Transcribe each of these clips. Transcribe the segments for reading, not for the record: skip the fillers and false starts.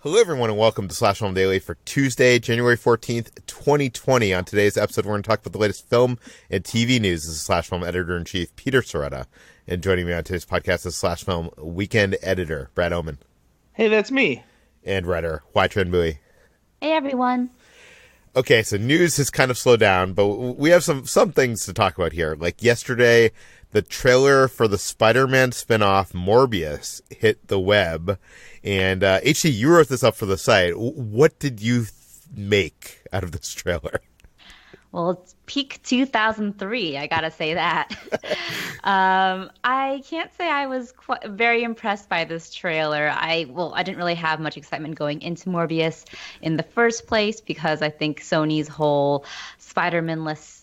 Hello, everyone, and welcome to Slash Film Daily for Tuesday, January 14th, 2020. On today's episode, we're going to talk about the latest film and TV news. This is Slash Film Editor-in-Chief Peter Sciretta, and joining me on today's podcast is Slash Film Weekend Editor Brad Oman. Hey, that's me. And writer Hoai-Tran Bui. Hey, everyone. Okay, so news has kind of slowed down, but we have some things to talk about here. Like yesterday, the trailer for the Spider-Man spinoff Morbius hit the web. And HT, you wrote this up for the site. What did you make out of this trailer? Well, it's peak 2003, I gotta say that. I can't say I was very impressed by this trailer. I didn't really have much excitement going into Morbius in the first place because I think Sony's whole Spider-Man-less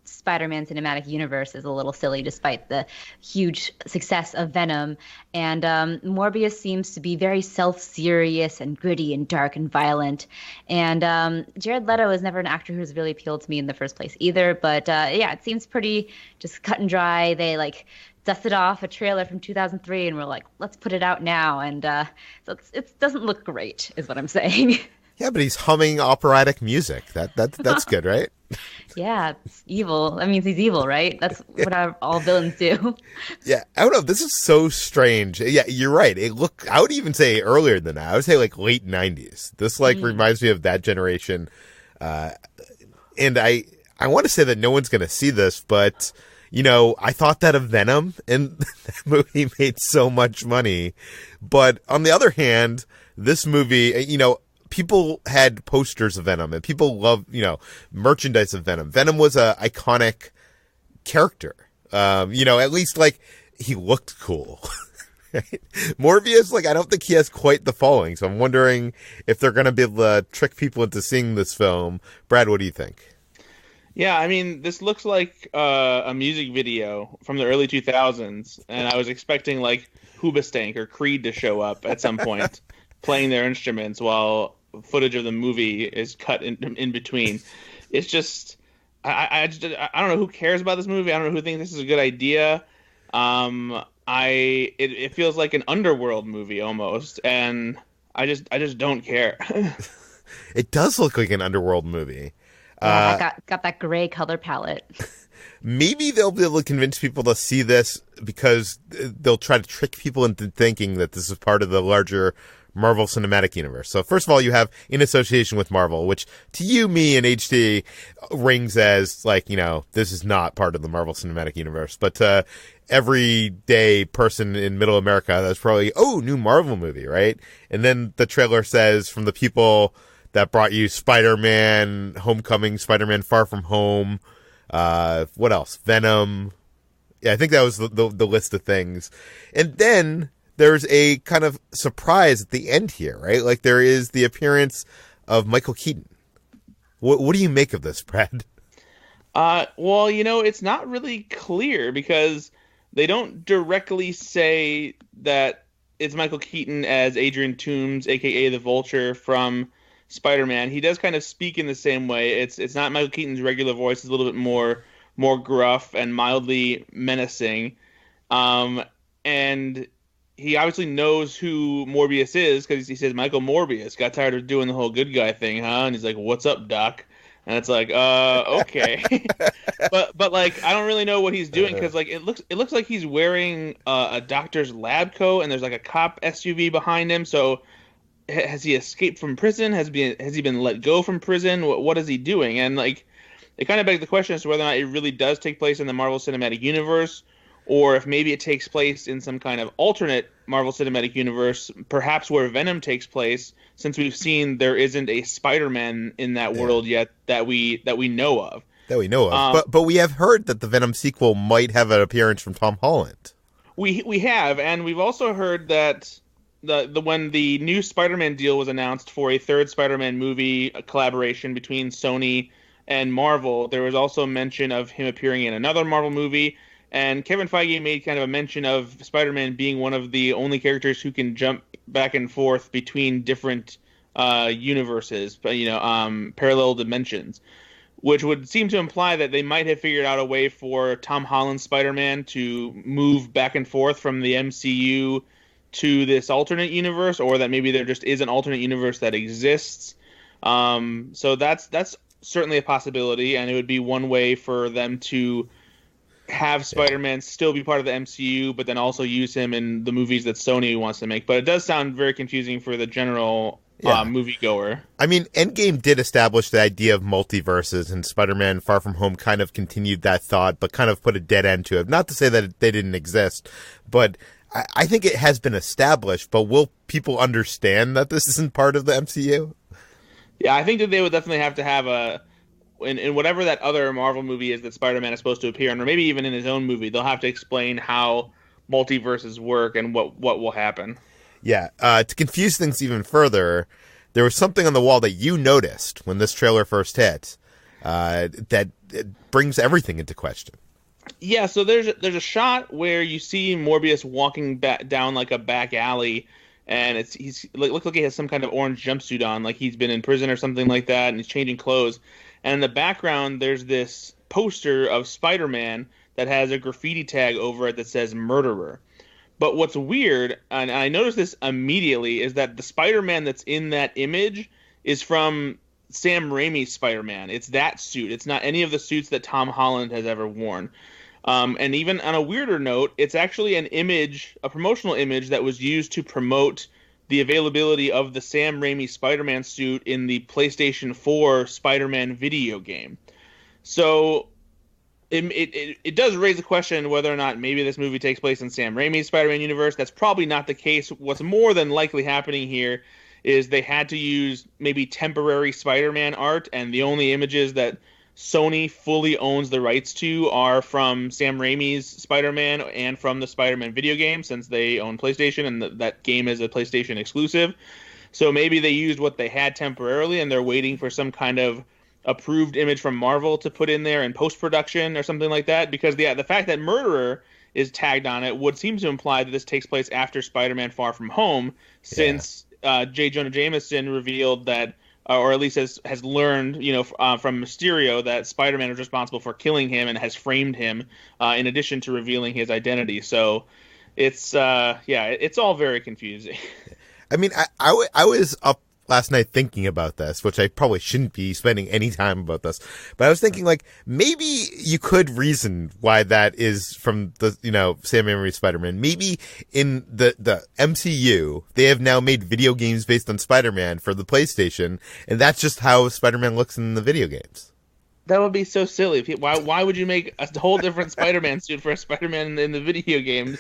Spider-Man cinematic universe is a little silly despite the huge success of Venom. And Morbius seems to be very self-serious and gritty and dark and violent. And Jared Leto is never an actor who's really appealed to me in the first place either. But yeah, it seems pretty just cut and dry. They dusted off a trailer from 2003 and we're like, let's put it out now. And so it doesn't look great is what I'm saying. Yeah, but he's humming operatic music. That's good, right? Yeah, it's evil. That means he's evil, right? That's what all villains do. Yeah, I don't know. This is so strange. Yeah, you're right. I would even say earlier than that. I would say like late 90s. This reminds me of that generation. And I want to say that no one's going to see this, but I thought that of Venom, and that movie made so much money. But on the other hand, this movie, people had posters of Venom, and people love, merchandise of Venom. Venom was a iconic character. At least he looked cool. Right? Morbius, I don't think he has quite the following. So I'm wondering if they're going to be able to trick people into seeing this film. Brad, what do you think? Yeah, I mean, this looks like a music video from the early 2000s, and I was expecting Hoobastank or Creed to show up at some point, playing their instruments while footage of the movie is cut in between. It's just I don't know who cares about this movie. I don't know who thinks this is a good idea. It feels like an underworld movie almost, and I just don't care. It does look like an underworld movie. Yeah, got that gray color palette. Maybe they'll be able to convince people to see this because they'll try to trick people into thinking that this is part of the larger Marvel Cinematic Universe. So first of all, you have in association with Marvel, which to you, me, and HD rings as this is not part of the Marvel Cinematic Universe. But everyday person in Middle America, that's probably, new Marvel movie, right? And then the trailer says from the people that brought you Spider-Man Homecoming, Spider-Man Far From Home, what else? Venom. Yeah, I think that was the list of things. And then there's a kind of surprise at the end here, right? There is the appearance of Michael Keaton. What do you make of this, Brad? Well, it's not really clear because they don't directly say that it's Michael Keaton as Adrian Toomes, aka the Vulture from Spider-Man. He does kind of speak in the same way. It's not Michael Keaton's regular voice. It's a little bit more gruff and mildly menacing. And he obviously knows who Morbius is because he says, Michael Morbius, got tired of doing the whole good guy thing, huh? And he's like, what's up, Doc? And it's like, okay. but I don't really know what he's doing because it looks like he's wearing a doctor's lab coat and there's a cop SUV behind him. So has he escaped from prison? Has he been let go from prison? What is he doing? And it kind of begs the question as to whether or not it really does take place in the Marvel Cinematic Universe, or if maybe it takes place in some kind of alternate Marvel Cinematic Universe, perhaps where Venom takes place, since we've seen there isn't a Spider-Man in that world yet that we know of. But we have heard that the Venom sequel might have an appearance from Tom Holland. We have, and we've also heard that when the new Spider-Man deal was announced for a third Spider-Man movie collaboration between Sony and Marvel, there was also mention of him appearing in another Marvel movie. And Kevin Feige made kind of a mention of Spider-Man being one of the only characters who can jump back and forth between different universes, parallel dimensions, which would seem to imply that they might have figured out a way for Tom Holland's Spider-Man to move back and forth from the MCU to this alternate universe, or that maybe there just is an alternate universe that exists. So that's certainly a possibility, and it would be one way for them to have Spider-Man still be part of the MCU, but then also use him in the movies that Sony wants to make. But it does sound very confusing for the general moviegoer. I mean, Endgame did establish the idea of multiverses, and Spider-Man Far From Home kind of continued that thought, but kind of put a dead end to it. Not to say that they didn't exist, but I think it has been established. But will people understand that this isn't part of the MCU? Yeah, I think that they would definitely have to have in whatever that other Marvel movie is that Spider-Man is supposed to appear in, or maybe even in his own movie, they'll have to explain how multiverses work and what will happen. Yeah, to confuse things even further, there was something on the wall that you noticed when this trailer first hit that it brings everything into question. Yeah, so there's a shot where you see Morbius walking down like a back alley, and he's looks like he has some kind of orange jumpsuit on, like he's been in prison or something like that, and he's changing clothes. And in the background, there's this poster of Spider-Man that has a graffiti tag over it that says "Murderer." But what's weird, and I noticed this immediately, is that the Spider-Man that's in that image is from Sam Raimi's Spider-Man. It's that suit. It's not any of the suits that Tom Holland has ever worn. And even on a weirder note, it's actually an image, a promotional image that was used to promote the availability of the Sam Raimi Spider-Man suit in the PlayStation 4 Spider-Man video game. So it does raise the question whether or not maybe this movie takes place in Sam Raimi's Spider-Man universe. That's probably not the case. What's more than likely happening here is they had to use maybe temporary Spider-Man art, and the only images that Sony fully owns the rights to are from Sam Raimi's Spider-Man and from the Spider-Man video game, since they own PlayStation and that game is a PlayStation exclusive. So maybe they used what they had temporarily and they're waiting for some kind of approved image from Marvel to put in there in post-production or something like that, because the fact that Murderer is tagged on it would seem to imply that this takes place after Spider-Man Far From Home, since J. Jonah Jameson revealed that, or at least has learned, from Mysterio, that Spider-Man is responsible for killing him and has framed him, in addition to revealing his identity. So it's all very confusing. I mean, I was up last night thinking about this, which I probably shouldn't be spending any time about this, but I was thinking, like, maybe you could reason why that is from the, Sam Raimi Spider-Man. Maybe in the MCU, they have now made video games based on Spider-Man for the PlayStation, and that's just how Spider-Man looks in the video games. That would be so silly. Why would you make a whole different Spider-Man suit for a Spider-Man in the video game?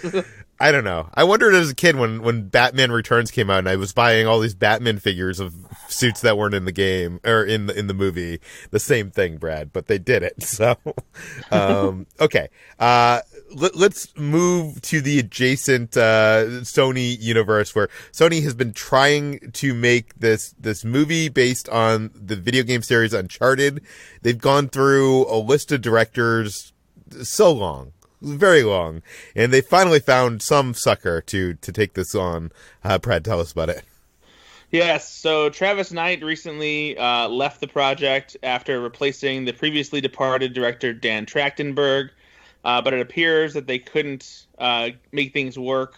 I don't know. I wondered as a kid when Batman Returns came out and I was buying all these Batman figures of suits that weren't in the game or in the movie. The same thing, Brad, but they did it. So, okay. Let's move to the adjacent Sony universe, where Sony has been trying to make this movie based on the video game series Uncharted. They've gone through a list of directors so long, very long, and they finally found some sucker to take this on. Brad, tell us about it. Yes, so Travis Knight recently left the project after replacing the previously departed director Dan Trachtenberg, but it appears that they couldn't make things work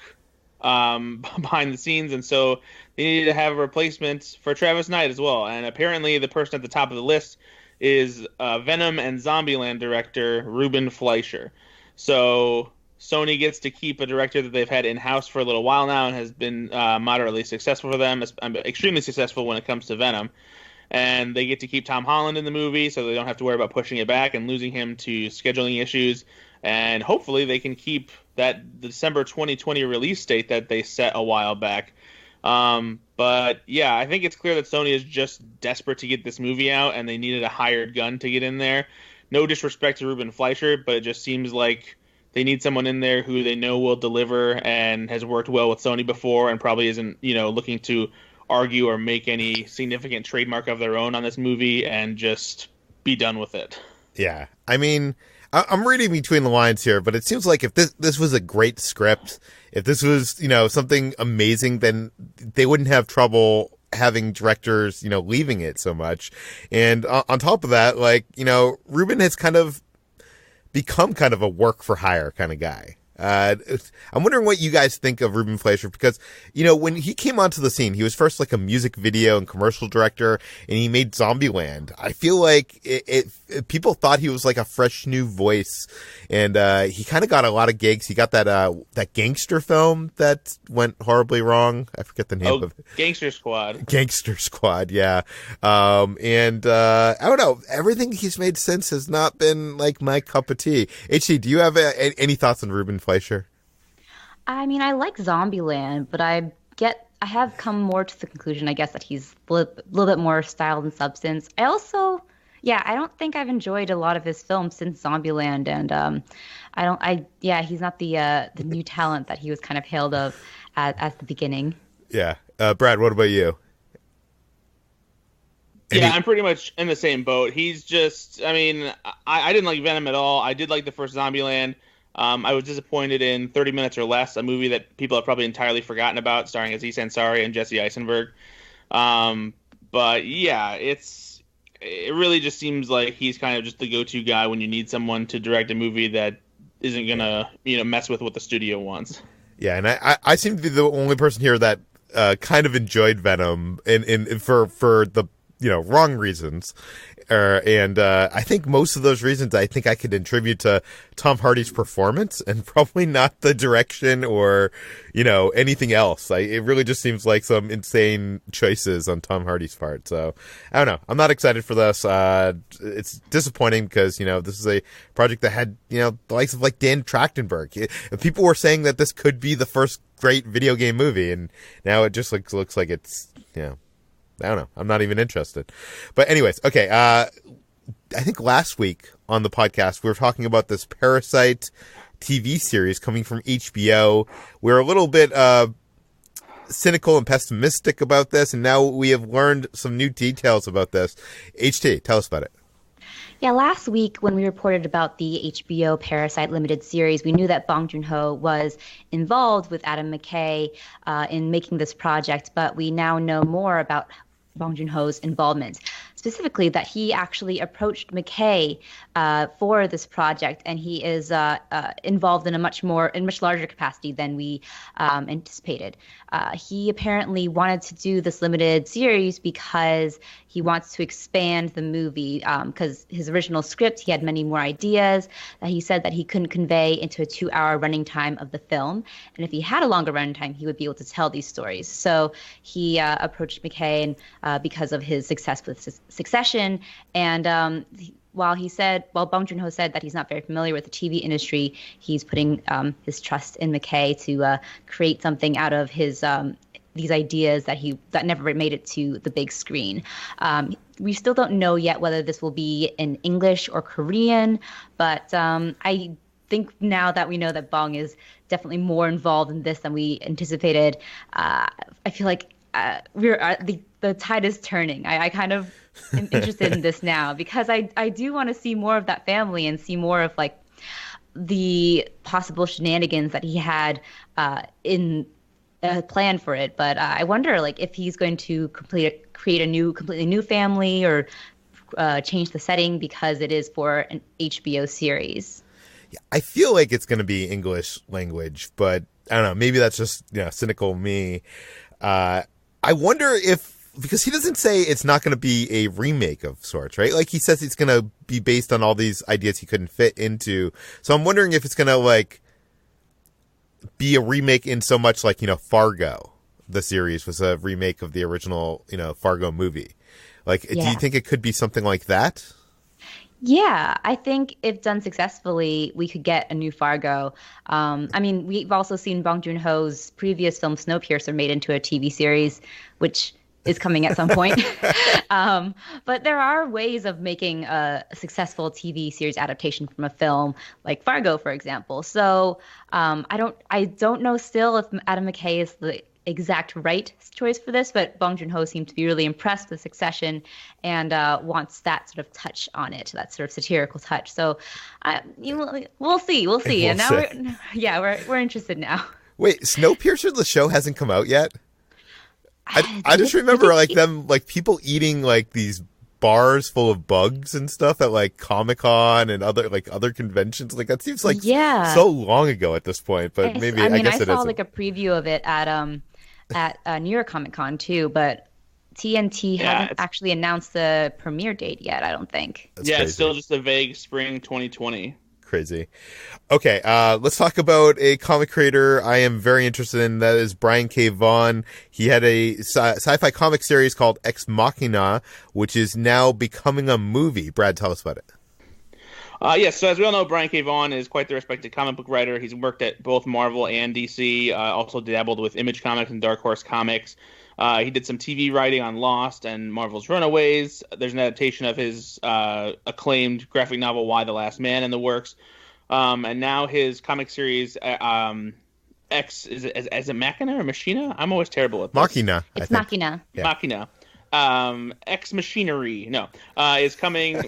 behind the scenes, and so they needed to have a replacement for Travis Knight as well. And apparently the person at the top of the list is Venom and Zombieland director Ruben Fleischer. So Sony gets to keep a director that they've had in-house for a little while now and has been moderately successful for them, extremely successful when it comes to Venom. And they get to keep Tom Holland in the movie, so they don't have to worry about pushing it back and losing him to scheduling issues. And hopefully they can keep that December 2020 release date that they set a while back. But yeah, I think it's clear that Sony is just desperate to get this movie out, and they needed a hired gun to get in there. No disrespect to Ruben Fleischer, but it just seems like they need someone in there who they know will deliver and has worked well with Sony before and probably isn't, looking to argue or make any significant trademark of their own on this movie and just be done with it. Yeah. I mean, I'm reading between the lines here, but it seems like if this was a great script, if this was, something amazing, then they wouldn't have trouble having directors, leaving it so much. And on top of that, Ruben has kind of become kind of a work for hire kind of guy. I'm wondering what you guys think of Ruben Fleischer, because, when he came onto the scene, he was first like a music video and commercial director, and he made Zombieland. I feel like people thought he was like a fresh new voice, and he kind of got a lot of gigs. He got that gangster film that went horribly wrong. I forget the name of it. Gangster Squad. Gangster Squad, yeah. And I don't know. Everything he's made since has not been like my cup of tea. HT, do you have any thoughts on Ruben Fleischer? I mean, I like Zombieland, but I have come more to the conclusion, I guess, that he's a little bit more style than substance. I also, I don't think I've enjoyed a lot of his films since Zombieland, and he's not the new talent that he was kind of hailed of at the beginning. Yeah. Brad, what about you? I'm pretty much in the same boat. He's just, I didn't like Venom at all. I did like the first Zombieland. I was disappointed in 30 Minutes or Less, a movie that people have probably entirely forgotten about, starring Aziz Ansari and Jesse Eisenberg. But yeah, it really just seems like he's kind of just the go-to guy when you need someone to direct a movie that isn't gonna, mess with what the studio wants. Yeah, and I seem to be the only person here that kind of enjoyed Venom for the wrong reasons. And I think most of those reasons I think I could attribute to Tom Hardy's performance, and probably not the direction or, anything else. It really just seems like some insane choices on Tom Hardy's part. So I don't know. I'm not excited for this. It's disappointing because, this is a project that had, the likes of like Dan Trachtenberg. People were saying that this could be the first great video game movie, and now it just looks like it's, I don't know. I'm not even interested. But anyways, okay. I think last week on the podcast, we were talking about this Parasite TV series coming from HBO. We're a little bit cynical and pessimistic about this, and now we have learned some new details about this. HT, tell us about it. Yeah, last week when we reported about the HBO Parasite limited series, we knew that Bong Joon-ho was involved with Adam McKay in making this project, but we now know more about Bong Joon-ho's involvement. Specifically, that he actually approached McKay for this project, and he is involved in a much larger capacity than we anticipated. He apparently wanted to do this limited series because he wants to expand the movie. Because his original script, he had many more ideas that he said that he couldn't convey into a 2-hour running time of the film. And if he had a longer running time, he would be able to tell these stories. So he approached McKay because of his success with Succession, and while Bong Joon-ho said that he's not very familiar with the TV industry, he's putting his trust in McKay to create something out of his these ideas that never made it to the big screen. We still don't know yet whether this will be in English or Korean, but I think now that we know that Bong is definitely more involved in this than we anticipated, I feel like the tide is turning. I kind of am interested in this now because I do want to see more of that family and see more of like the possible shenanigans that he had in a plan for it. But I wonder like if he's going to create a completely new family or change the setting because it is for an HBO series. Yeah, I feel like it's going to be English language, but I don't know. Maybe that's just cynical me. I wonder if, because he doesn't say it's not going to be a remake of sorts, right? Like he says it's going to be based on all these ideas he couldn't fit into. So I'm wondering if it's going to like be a remake in so much like, Fargo, the series was a remake of the original, Fargo movie. Like, Do you think it could be something like that? Yeah, I think if done successfully, we could get a new Fargo. We've also seen Bong Joon-ho's previous film Snowpiercer made into a TV series, which is coming at some point. But there are ways of making a successful TV series adaptation from a film, like Fargo, for example. So I don't know still if Adam McKay is the exact right choice for this, but Bong Joon-ho seemed to be really impressed with Succession and wants that sort of touch on it, that sort of satirical touch. So we'll see. And now we're interested now. Wait, Snowpiercer, the show hasn't come out yet? I just remember them people eating like these bars full of bugs and stuff at like Comic-Con and other conventions. Like that seems like so long ago at this point, but maybe I guess it saw isn't. like a preview of it at New York Comic Con too, but TNT hasn't actually announced the premiere date yet, I don't think. That's crazy. It's still just a vague spring 2020. Crazy. Okay, let's talk about a comic creator I am very interested in. That is Bryan K. Vaughan. He had a sci-fi comic series called Ex Machina, which is now becoming a movie. Brad, tell us about it. Yes, so as we all know, Bryan K. Vaughan is quite the respected comic book writer. He's worked at both Marvel and DC, also dabbled with Image Comics and Dark Horse Comics. He did some TV writing on Lost and Marvel's Runaways. There's an adaptation of his acclaimed graphic novel Y: The Last Man in the works. And now his comic series, X, is it Machina or Machina? I'm always terrible at this. Machina. It's Machina. Yeah. Machina. X Machinery, is coming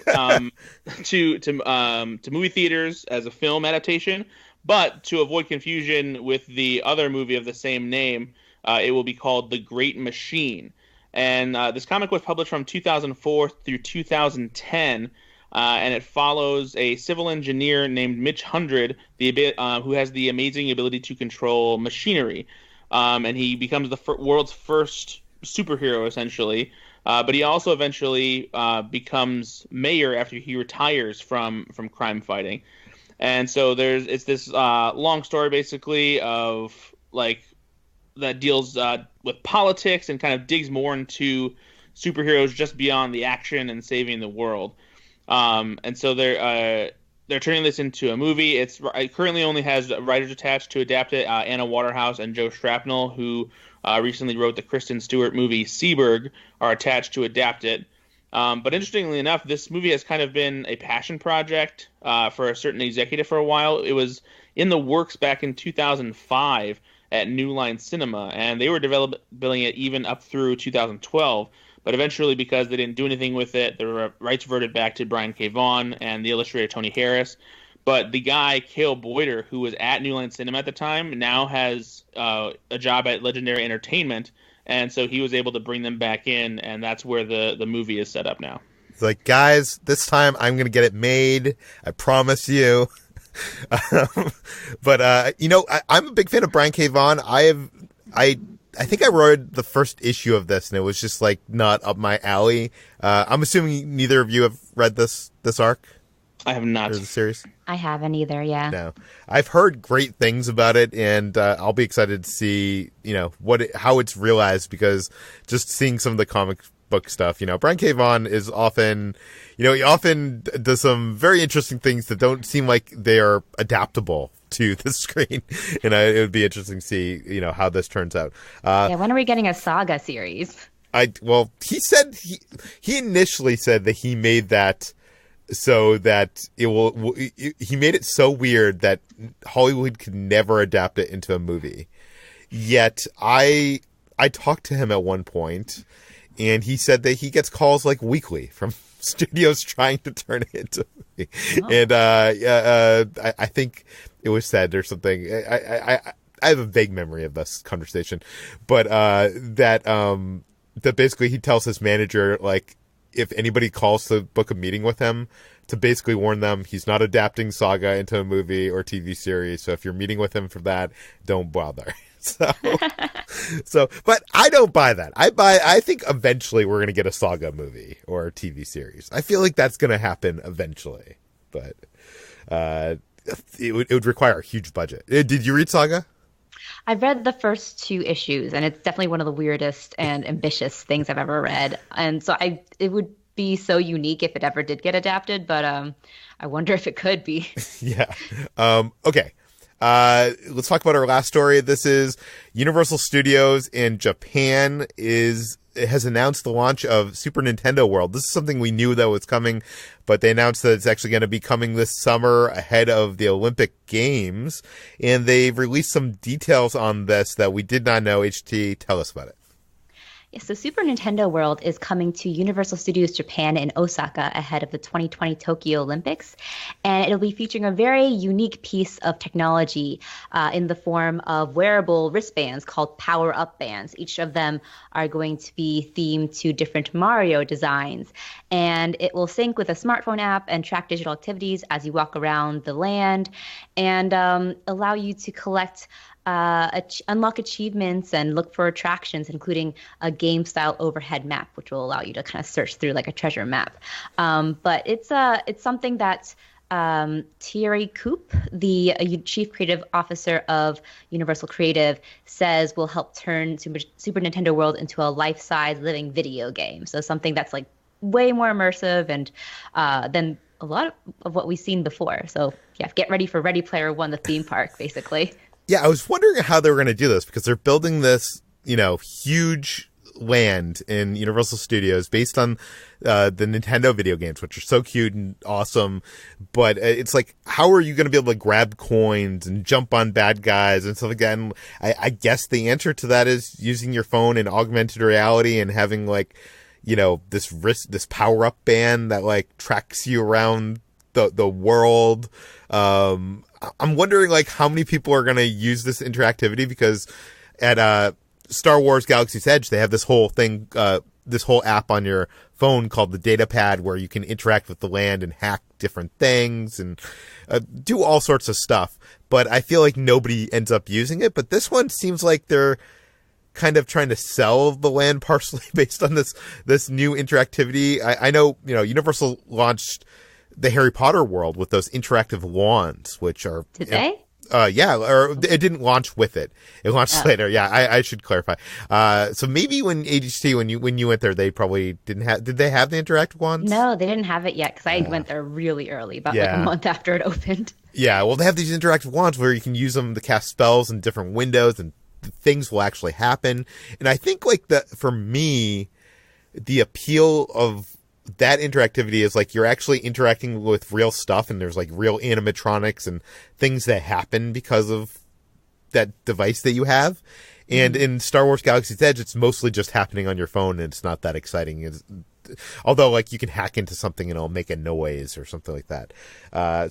to movie theaters as a film adaptation. But to avoid confusion with the other movie of the same name, it will be called The Great Machine. And this comic was published from 2004 through 2010, and it follows a civil engineer named Mitch Hundred, who has the amazing ability to control machinery. And he becomes the world's first superhero, essentially. But he also eventually becomes mayor after he retires from crime fighting. And so it's this long story, basically, of like that deals with politics and kind of digs more into superheroes just beyond the action and saving the world. And so they're turning this into a movie. It currently only has writers attached to adapt it, Anna Waterhouse and Joe Shrapnel, who recently wrote the Kristen Stewart movie Seberg, are attached to adapt it. But interestingly enough, this movie has kind of been a passion project for a certain executive for a while. It was in the works back in 2005 at New Line Cinema, and they were developing it even up through 2012. But eventually, because they didn't do anything with it, the rights reverted back to Bryan K. Vaughan and the illustrator Tony Harris. But the guy, Cale Boyder, who was at New Line Cinema at the time, now has a job at Legendary Entertainment. And so he was able to bring them back in, and that's where the movie is set up now. It's like, guys, this time I'm going to get it made. I promise you. But I'm a big fan of Bryan K. Vaughan. I think I read the first issue of this, and it was just like not up my alley. I'm assuming neither of you have read this arc. I have not. Or the series. I haven't either. Yeah. No, I've heard great things about it, and I'll be excited to see how it's realized, because just seeing some of the comic book stuff, Bryan K. Vaughan is often, he often does some very interesting things that don't seem like they are adaptable to the screen, and it would be interesting to see, how this turns out. When are we getting a Saga series? He said he initially said that he made that so that he made it so weird that Hollywood could never adapt it into a movie. Yet I talked to him at one point, and he said that he gets calls like weekly from studios trying to turn it into a movie. Oh. And I think it was said or something. I have a vague memory of this conversation, but that basically he tells his manager, like, if anybody calls to book a meeting with him, to basically warn them he's not adapting Saga into a movie or TV series. So if you're meeting with him for that, don't bother. But I don't buy that. I think eventually we're going to get a Saga movie or a TV series. I feel like that's going to happen eventually, but it would require a huge budget. Did you read Saga? I've read the first 2 issues, and it's definitely one of the weirdest and ambitious things I've ever read. And so it would be so unique if it ever did get adapted, but I wonder if it could be. Yeah. Okay. Let's talk about our last story. This is Universal Studios in Japan has announced the launch of Super Nintendo World. This is something we knew that was coming, but they announced that it's actually going to be coming this summer ahead of the Olympic Games, and they've released some details on this that we did not know. HT, tell us about it. So Super Nintendo World is coming to Universal Studios Japan in Osaka ahead of the 2020 Tokyo Olympics. And it'll be featuring a very unique piece of technology in the form of wearable wristbands called power-up bands. Each of them are going to be themed to different Mario designs. And it will sync with a smartphone app and track digital activities as you walk around the land and allow you to collect unlock achievements and look for attractions, including a game-style overhead map, which will allow you to kind of search through like a treasure map. But it's something that Thierry Coupe, the chief creative officer of Universal Creative, says will help turn Super Nintendo World into a life-size living video game. So something that's like way more immersive and than a lot of what we've seen before. So yeah, get ready for Ready Player One, the theme park, basically. Yeah, I was wondering how they were going to do this because they're building this, huge land in Universal Studios based on the Nintendo video games, which are so cute and awesome. But it's like, how are you going to be able to grab coins and jump on bad guys and stuff like that? And I guess the answer to that is using your phone in augmented reality and having this power up band that like tracks you around the world. I'm wondering how many people are going to use this interactivity because at Star Wars Galaxy's Edge, they have this whole thing, this whole app on your phone called the Data Pad where you can interact with the land and hack different things and do all sorts of stuff. But I feel like nobody ends up using it. But this one seems like they're kind of trying to sell the land partially based on this new interactivity. I know, Universal launched the Harry Potter world with those interactive wands, which are... Did they? Yeah, or it didn't launch with it. It launched later. Yeah, I should clarify. So maybe when ADHT, when you went there, they probably didn't have... Did they have the interactive wands? No, they didn't have it yet because I went there really early, about like a month after it opened. Yeah, well, they have these interactive wands where you can use them to cast spells in different windows and things will actually happen. And I think for me, the appeal of that interactivity is like you're actually interacting with real stuff and there's like real animatronics and things that happen because of that device that you have. And in Star Wars Galaxy's Edge, it's mostly just happening on your phone and it's not that exciting. Although you can hack into something and it'll make a noise or something like that.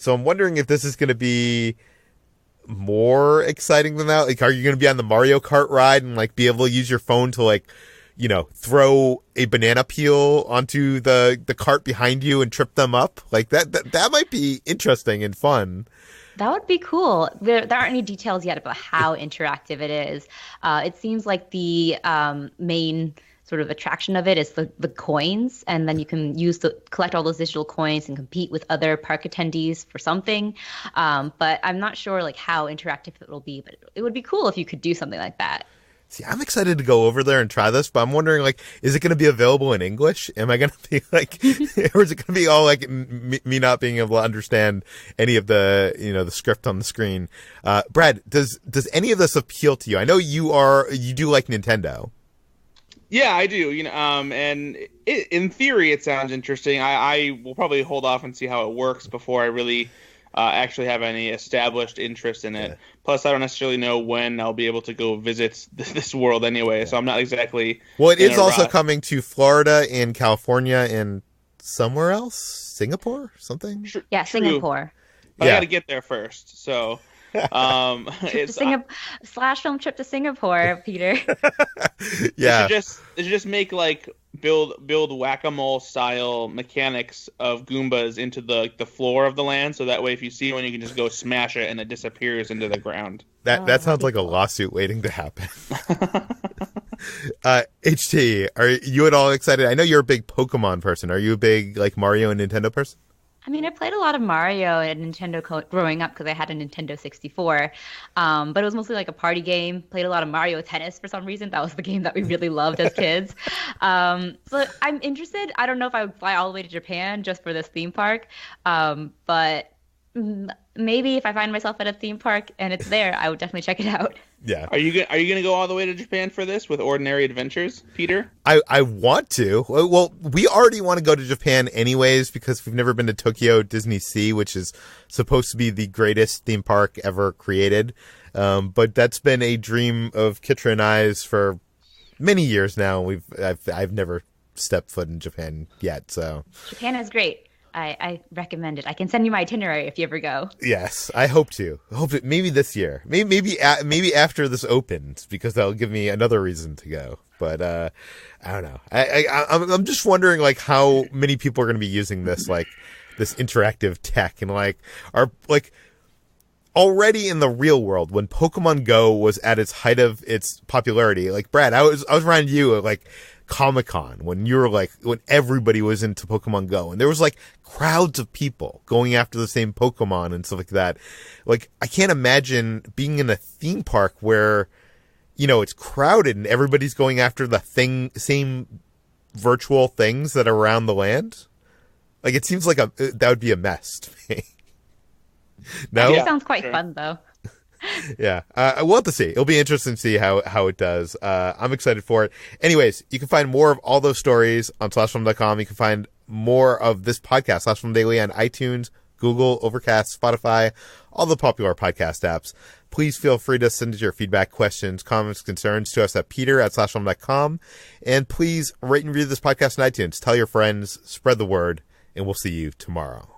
So I'm wondering if this is going to be more exciting than that. Like, are you going to be on the Mario Kart ride and be able to use your phone to throw a banana peel onto the cart behind you and trip them up? That might be interesting and fun. That would be cool. There aren't any details yet about how interactive it is. It seems like the main sort of attraction of it is the coins, and then you can collect all those digital coins and compete with other park attendees for something. But I'm not sure how interactive it will be, but it would be cool if you could do something like that. See, I'm excited to go over there and try this, but I'm wondering, is it going to be available in English? Am I going to be or is it going to be all me not being able to understand any of the, the script on the screen? Brad, does any of this appeal to you? I know you do like Nintendo. Yeah, I do. And in theory, it sounds interesting. I will probably hold off and see how it works before I really actually have any established interest in it. Yeah. Plus, I don't necessarily know when I'll be able to go visit this world anyway, so I'm not exactly... Well, it is also coming to Florida and California and somewhere else? Singapore? Something? Yeah, Singapore. But I got to get there first, so... Film trip to Singapore, Peter. Yeah. They should just make build whack-a-mole style mechanics of Goombas into the floor of the land, so that way if you see one you can just go smash it and it disappears into the ground. That sounds like a lawsuit waiting to happen. HT, are you at all excited? I know you're a big Pokemon person. Are you a big Mario and Nintendo person? I mean, I played a lot of Mario and Nintendo growing up because I had a Nintendo 64, but it was mostly a party game. Played a lot of Mario Tennis for some reason. That was the game that we really loved as kids. So I'm interested. I don't know if I would fly all the way to Japan just for this theme park, but maybe if I find myself at a theme park and it's there, I would definitely check it out. Yeah. Are you gonna go all the way to Japan for this with Ordinary Adventures, Peter? I want to. Well, we already want to go to Japan anyways because we've never been to Tokyo Disney Sea, which is supposed to be the greatest theme park ever created. But that's been a dream of Kitra and I's for many years now. I've never stepped foot in Japan yet, so Japan is great. I recommend it. I can send you my itinerary if you ever go. yes, I hope to. Maybe this year. Maybe after this opens, because that'll give me another reason to go. But I don't know. I'm just wondering like how many people are going to be using this this interactive tech and are already in the real world when Pokemon Go was at its height of its popularity. Like Brad, I was around you at Comic-Con when when everybody was into Pokemon Go and there was crowds of people going after the same Pokemon and stuff like that. I can't imagine being in a theme park where, it's crowded and everybody's going after the same virtual things that are around the land. It seems like that would be a mess to me. No? That sounds quite fun though. Yeah, we'll have to see. It'll be interesting to see how it does. I'm excited for it. Anyways, you can find more of all those stories on slashfilm.com. You can find more of this podcast, Slash Film Daily, on iTunes, Google, Overcast, Spotify, all the popular podcast apps. Please feel free to send your feedback, questions, comments, concerns to us at peter@slashfilm.com. And please rate and review this podcast on iTunes. Tell your friends, spread the word, and we'll see you tomorrow.